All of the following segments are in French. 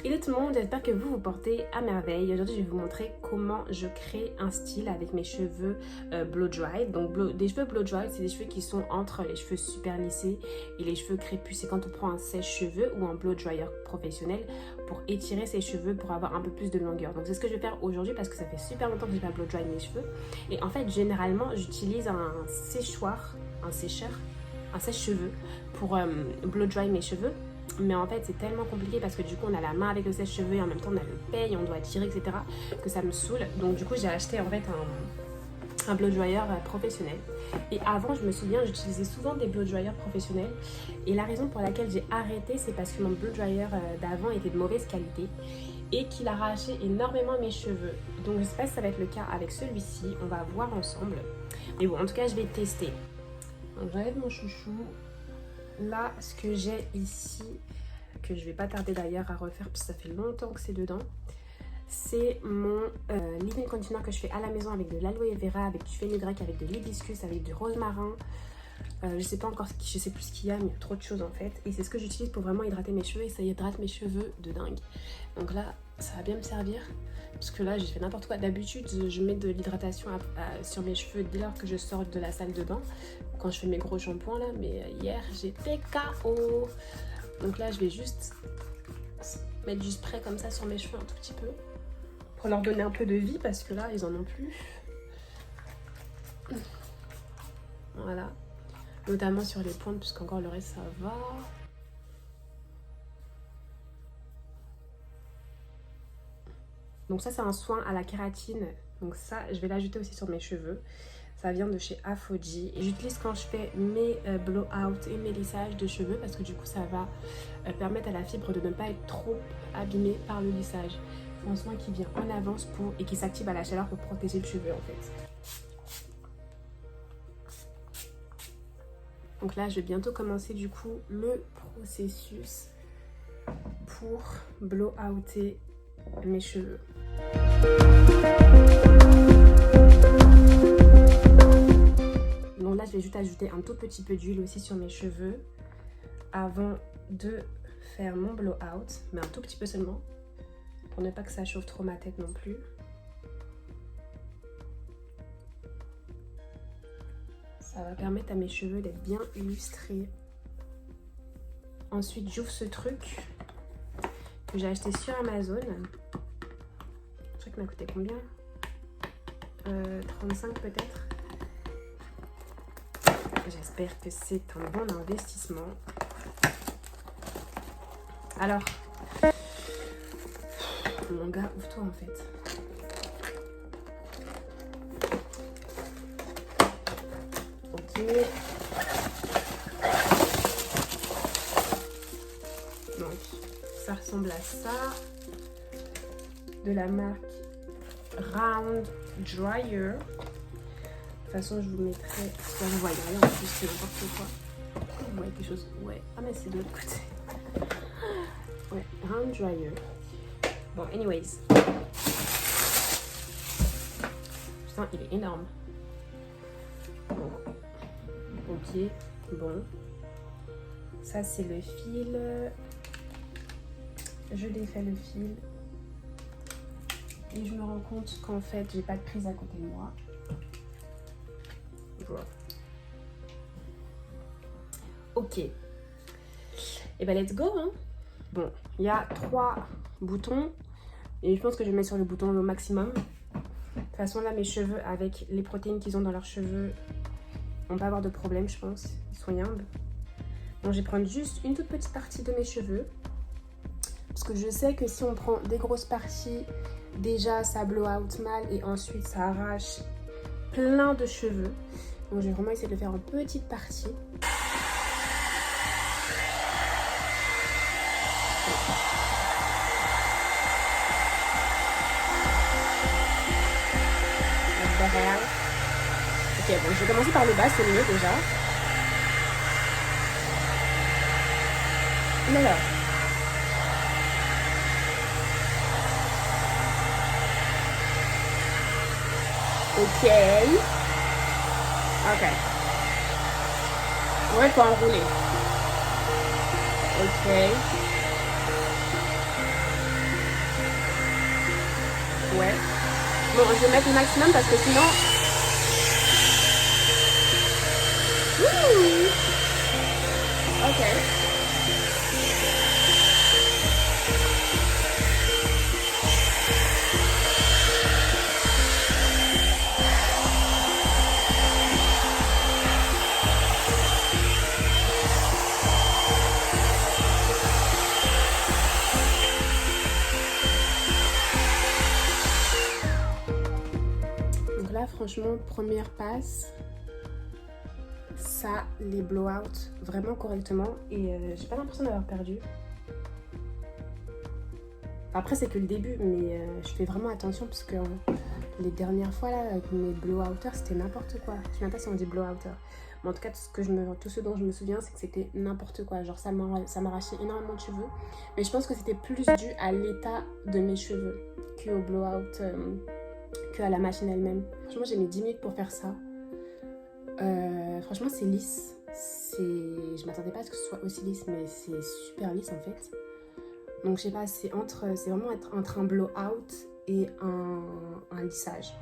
Hello tout le monde, j'espère que vous vous portez à merveille. Aujourd'hui je vais vous montrer comment je crée un style avec mes cheveux blow dry. Donc des cheveux blow dry, c'est des cheveux qui sont entre les cheveux super lissés et les cheveux crépus. C'est quand on prend un sèche-cheveux ou un blow dryer professionnel pour étirer ses cheveux pour avoir un peu plus de longueur. Donc c'est ce que je vais faire aujourd'hui parce que ça fait super longtemps que je n'ai pas blow dry mes cheveux. Et en fait généralement j'utilise un séchoir, un sécheur, un sèche-cheveux pour blow dry mes cheveux. Mais en fait c'est tellement compliqué parce que du coup on a la main avec le sèche-cheveux et en même temps on a le peigne, on doit tirer, etc. que ça me saoule. Donc du coup j'ai acheté en fait un blow dryer professionnel. Et avant je me souviens j'utilisais souvent des blow dryers professionnels. Et la raison pour laquelle j'ai arrêté c'est parce que mon blow dryer d'avant était de mauvaise qualité et qu'il arrachait énormément mes cheveux. Donc je sais pas si ça va être le cas avec celui-ci, on va voir ensemble. Mais bon en tout cas je vais tester. Donc j'enlève mon chouchou. Là, ce que j'ai ici, que je vais pas tarder d'ailleurs à refaire parce que ça fait longtemps que c'est dedans, c'est mon leave-in conditioner que je fais à la maison avec de l'aloe vera, avec du fenugrec, avec de l'hibiscus, avec du rosmarin. Je sais pas encore, je sais plus ce qu'il y a, mais il y a trop de choses en fait. Et c'est ce que j'utilise pour vraiment hydrater mes cheveux et ça hydrate mes cheveux de dingue. Donc là, ça va bien me servir parce que là, j'ai fait n'importe quoi. D'habitude, je mets de l'hydratation sur mes cheveux dès lors que je sors de la salle de bain, quand je fais mes gros shampoings là. Mais hier, j'étais KO. Donc là, je vais juste mettre du spray comme ça sur mes cheveux un tout petit peu pour leur donner un peu de vie parce que là, ils en ont plus. Voilà. Notamment sur les pointes, puisqu'encore le reste, ça va. Donc ça, c'est un soin à la kératine. Donc ça, je vais l'ajouter aussi sur mes cheveux. Ça vient de chez Afoji. Et j'utilise quand je fais mes blow-out et mes lissages de cheveux parce que du coup, ça va permettre à la fibre de ne pas être trop abîmée par le lissage. C'est un soin qui vient en avance et qui s'active à la chaleur pour protéger le cheveu en fait. Donc là, je vais bientôt commencer du coup le processus pour blow-outer mes cheveux. Donc là, je vais juste ajouter un tout petit peu d'huile aussi sur mes cheveux avant de faire mon blow-out, mais un tout petit peu seulement, pour ne pas que ça chauffe trop ma tête non plus. Ça va permettre à mes cheveux d'être bien illustrés. Ensuite, j'ouvre ce truc que j'ai acheté sur Amazon. Je sais qu'il m'a coûté combien 35 peut-être. J'espère que c'est un bon investissement. Alors, mon gars, ouvre-toi en fait. Ok. Donc, ça ressemble à ça. De la marque Round Dryer. De toute façon, je vous mettrai. Là, vous voyez rien en plus, c'est n'importe quoi. Vous voyez quelque chose? Ouais. Ah, mais c'est de l'autre côté. Ouais, Round Dryer. Bon, anyways. Putain, il est énorme. Bon. Ok, bon. Ça, c'est le fil. Je défais le fil. Et je me rends compte qu'en fait, j'ai pas de prise à côté de moi. Voilà. Ok. Et ben, let's go, hein. Bon, il y a 3 boutons. Et je pense que je vais mettre sur le bouton au maximum. De toute façon, là, mes cheveux, avec les protéines qu'ils ont dans leurs cheveux, on va pas avoir de problème, je pense. Ils sont yamb. Donc, je vais prendre juste une toute petite partie de mes cheveux. Parce que je sais que si on prend des grosses parties, déjà, ça blow out mal. Et ensuite, ça arrache plein de cheveux. Donc, je vais vraiment essayer de le faire en petites parties. Ok, bon, je vais commencer par le bas, c'est mieux déjà. Alors. Ok. Ok. Ouais, il faut enrouler. Ok. Ouais. Bon, je vais mettre le maximum parce que sinon... Ouh. Ok. Donc là, franchement, première passe, ça les blow out vraiment correctement et j'ai pas l'impression d'avoir perdu. Après, c'est que le début, mais je fais vraiment attention parce que les dernières fois là, avec mes blow-outers, c'était n'importe quoi. Je sais même pas si on dit blow-outer. Mais en tout cas, tout ce dont je me souviens, c'est que c'était n'importe quoi. Genre, ça m'arrachait énormément de cheveux. Mais je pense que c'était plus dû à l'état de mes cheveux qu'au blow-out, qu'à la machine elle-même. Franchement, j'ai mis 10 minutes pour faire ça. Franchement, c'est lisse. Je m'attendais pas à ce que ce soit aussi lisse, mais c'est super lisse en fait. Donc je sais pas, c'est vraiment entre un blow-out et un lissage.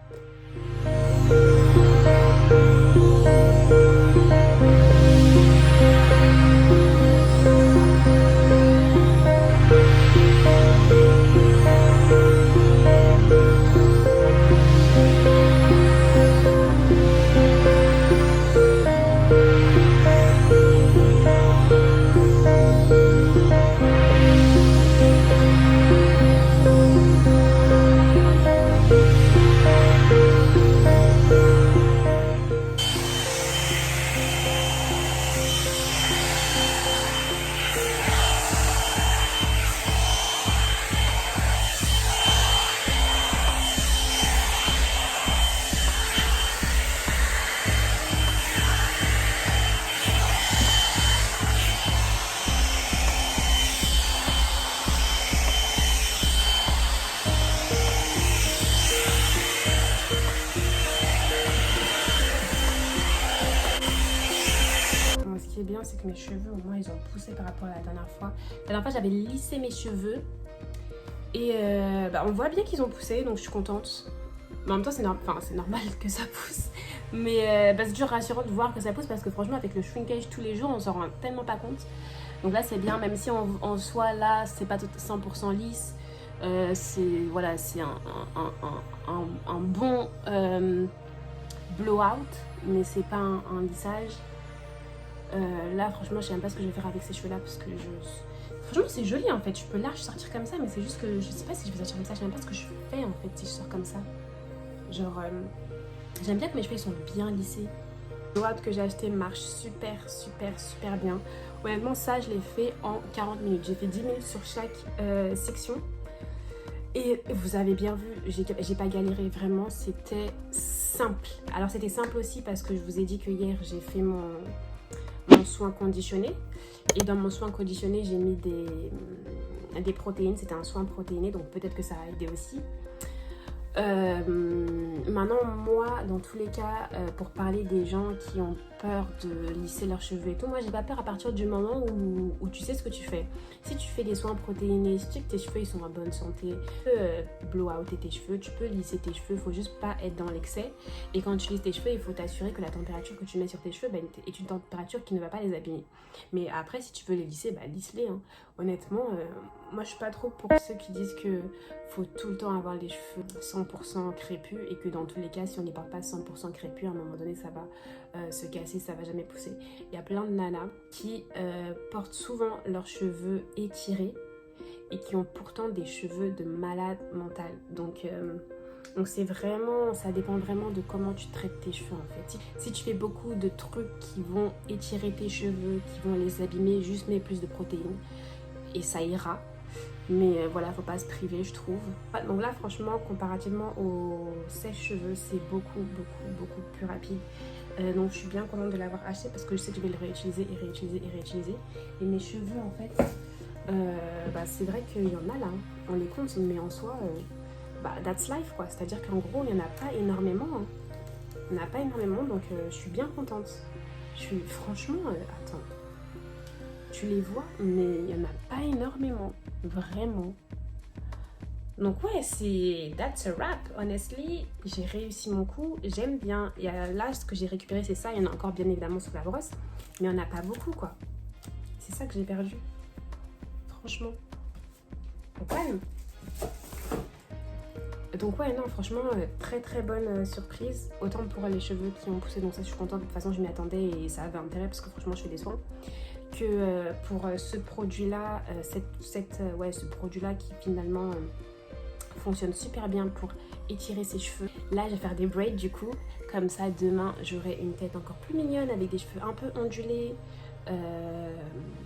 Ce qui est bien, c'est que mes cheveux, au moins, ils ont poussé par rapport à la dernière fois. La dernière fois, j'avais lissé mes cheveux. Et on voit bien qu'ils ont poussé, donc je suis contente. Mais en même temps, c'est normal que ça pousse. Mais c'est toujours rassurant de voir que ça pousse parce que franchement, avec le shrinkage tous les jours, on s'en rend tellement pas compte. Donc là, c'est bien, même si en soi, là, c'est pas 100% lisse. C'est un bon blowout, mais c'est pas un lissage. Là, franchement, je sais même pas ce que je vais faire avec ces cheveux-là parce que franchement, c'est joli en fait. Je peux large sortir comme ça, mais c'est juste que je sais pas si je vais sortir comme ça. Je sais même pas ce que je fais en fait si je sors comme ça. Genre, j'aime bien que mes cheveux ils sont bien lissés. Le blowout que j'ai acheté marche super bien. Honnêtement, ça, je l'ai fait en 40 minutes. J'ai fait 10 minutes sur chaque section. Et vous avez bien vu, j'ai pas galéré vraiment, c'était simple. Alors c'était simple aussi parce que je vous ai dit que hier j'ai fait mon soin conditionné. Et dans mon soin conditionné, j'ai mis des protéines. C'était un soin protéiné, donc peut-être que ça a aidé aussi. Maintenant, moi, dans tous les cas, pour parler des gens qui ont peur de lisser leurs cheveux et tout, moi, j'ai pas peur à partir du moment où tu sais ce que tu fais. Si tu fais des soins protéinés, si tu sais que tes cheveux ils sont en bonne santé, tu peux blow out tes cheveux, tu peux lisser tes cheveux, il faut juste pas être dans l'excès. Et quand tu lisses tes cheveux, il faut t'assurer que la température que tu mets sur tes cheveux est une température qui ne va pas les abîmer. Mais après, si tu veux les lisser, lisse-les. Hein. Honnêtement, moi, je suis pas trop pour ceux qui disent que faut tout le temps avoir les cheveux 100% crépus et que dans tous les cas, si on n'y porte pas 100% crépus, à un moment donné, ça va se casser, ça va jamais pousser. Il y a plein de nanas qui portent souvent leurs cheveux étirés et qui ont pourtant des cheveux de malade mental. Donc c'est vraiment, ça dépend vraiment de comment tu traites tes cheveux en fait. Si tu fais beaucoup de trucs qui vont étirer tes cheveux, qui vont les abîmer, juste mets plus de protéines et ça ira. Mais voilà, faut pas se priver, je trouve. Donc là, franchement, comparativement au sèche-cheveux, c'est beaucoup plus rapide. Donc je suis bien contente de l'avoir acheté parce que je sais que je vais le réutiliser et réutiliser et réutiliser. Et mes cheveux, en fait, c'est vrai qu'il y en a là, hein. On les compte, mais en soi, that's life, quoi. C'est-à-dire qu'en gros, il n'y en a pas énormément. Hein. Il n'y en a pas énormément, donc je suis bien contente. Je suis franchement... attends. Tu les vois, mais il n'y en a pas énormément. Vraiment. Donc ouais, that's a wrap. Honestly, j'ai réussi mon coup, j'aime bien. Et là, ce que j'ai récupéré, c'est ça. Il y en a encore bien évidemment sur la brosse, mais on n'a pas beaucoup quoi. C'est ça que j'ai perdu, franchement. Donc ouais, non, franchement, très très bonne surprise. Autant pour les cheveux qui ont poussé, donc ça je suis contente. De toute façon, je m'y attendais et ça avait intérêt parce que franchement, je fais des soins. Que pour ce produit-là, ce produit-là qui finalement fonctionne super bien pour étirer ses cheveux. Là, je vais faire des braids du coup. Comme ça, demain, j'aurai une tête encore plus mignonne avec des cheveux un peu ondulés.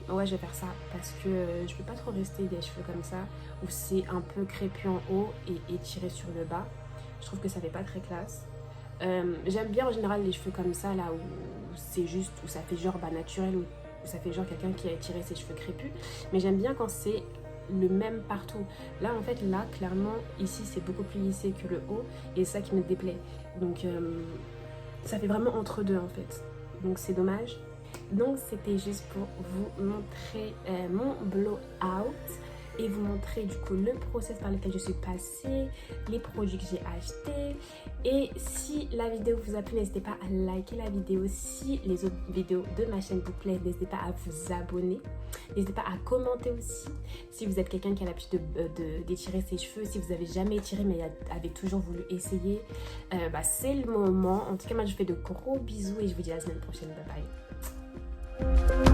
Ouais, je vais faire ça parce que je peux pas trop rester des cheveux comme ça où c'est un peu crépus en haut et étiré sur le bas. Je trouve que ça fait pas très classe. J'aime bien en général les cheveux comme ça, là où c'est juste, où ça fait genre naturel, où ça fait genre quelqu'un qui a étiré ses cheveux crépus. Mais j'aime bien quand c'est le même partout. Là, en fait, là, clairement, ici, c'est beaucoup plus lissé que le haut et c'est ça qui me déplaît. Donc, ça fait vraiment entre deux, en fait. Donc, c'est dommage. Donc, c'était juste pour vous montrer mon blowout et vous montrer du coup le process par lequel je suis passée, les produits que j'ai achetés. Et si la vidéo vous a plu, n'hésitez pas à liker la vidéo. Si les autres vidéos de ma chaîne vous plaisent, n'hésitez pas à vous abonner. N'hésitez pas à commenter aussi. Si vous êtes quelqu'un qui a l'habitude d'étirer ses cheveux, si vous n'avez jamais étiré mais avez toujours voulu essayer, c'est le moment. En tout cas, moi je vous fais de gros bisous et je vous dis à la semaine prochaine. Bye bye.